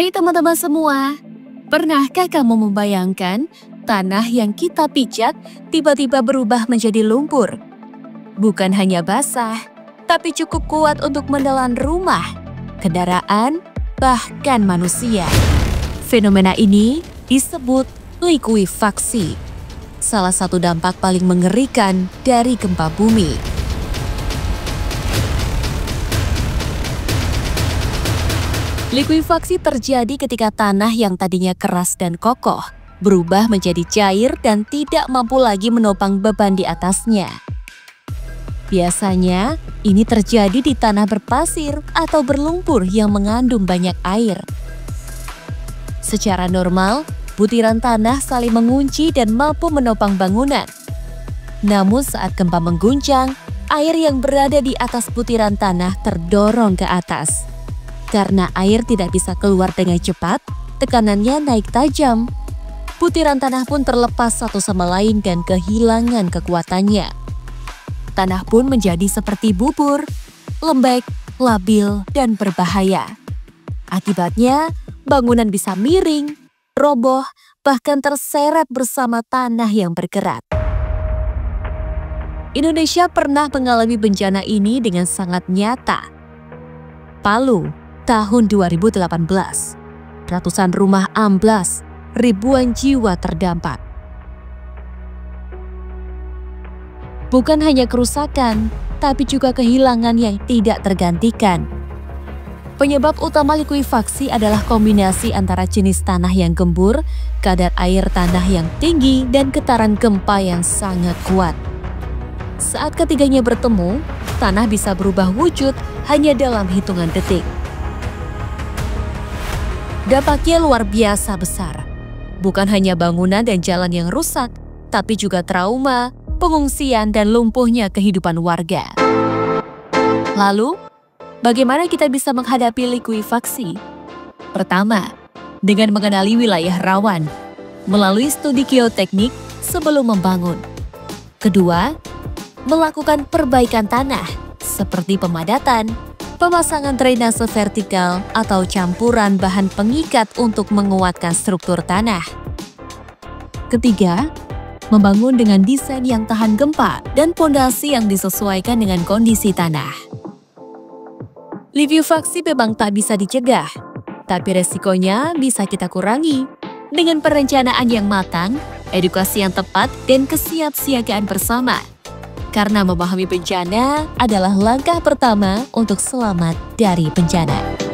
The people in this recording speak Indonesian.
Hai teman-teman semua, pernahkah kamu membayangkan tanah yang kita pijak tiba-tiba berubah menjadi lumpur? Bukan hanya basah, tapi cukup kuat untuk menelan rumah, kendaraan, bahkan manusia. Fenomena ini disebut likuifaksi, salah satu dampak paling mengerikan dari gempa bumi. Likuifaksi terjadi ketika tanah yang tadinya keras dan kokoh berubah menjadi cair dan tidak mampu lagi menopang beban di atasnya. Biasanya, ini terjadi di tanah berpasir atau berlumpur yang mengandung banyak air. Secara normal, butiran tanah saling mengunci dan mampu menopang bangunan. Namun saat gempa mengguncang, air yang berada di atas butiran tanah terdorong ke atas. Karena air tidak bisa keluar dengan cepat, tekanannya naik tajam. Butiran tanah pun terlepas satu sama lain dan kehilangan kekuatannya. Tanah pun menjadi seperti bubur, lembek, labil, dan berbahaya. Akibatnya, bangunan bisa miring, roboh, bahkan terseret bersama tanah yang bergerak. Indonesia pernah mengalami bencana ini dengan sangat nyata. Palu, tahun 2018. Ratusan rumah amblas, ribuan jiwa terdampak. Bukan hanya kerusakan, tapi juga kehilangan yang tidak tergantikan. Penyebab utama likuifaksi adalah kombinasi antara jenis tanah yang gembur, kadar air tanah yang tinggi, dan getaran gempa yang sangat kuat. Saat ketiganya bertemu, tanah bisa berubah wujud hanya dalam hitungan detik. Dampaknya luar biasa besar. Bukan hanya bangunan dan jalan yang rusak, tapi juga trauma, pengungsian, dan lumpuhnya kehidupan warga. Lalu, bagaimana kita bisa menghadapi likuifaksi? Pertama, dengan mengenali wilayah rawan, melalui studi geoteknik sebelum membangun. Kedua, melakukan perbaikan tanah, seperti pemadatan, pemasangan drainase vertikal atau campuran bahan pengikat untuk menguatkan struktur tanah. Ketiga, membangun dengan desain yang tahan gempa dan pondasi yang disesuaikan dengan kondisi tanah. Likuifaksi memang tak bisa dicegah, tapi resikonya bisa kita kurangi dengan perencanaan yang matang, edukasi yang tepat, dan kesiapsiagaan bersama. Karena memahami bencana adalah langkah pertama untuk selamat dari bencana.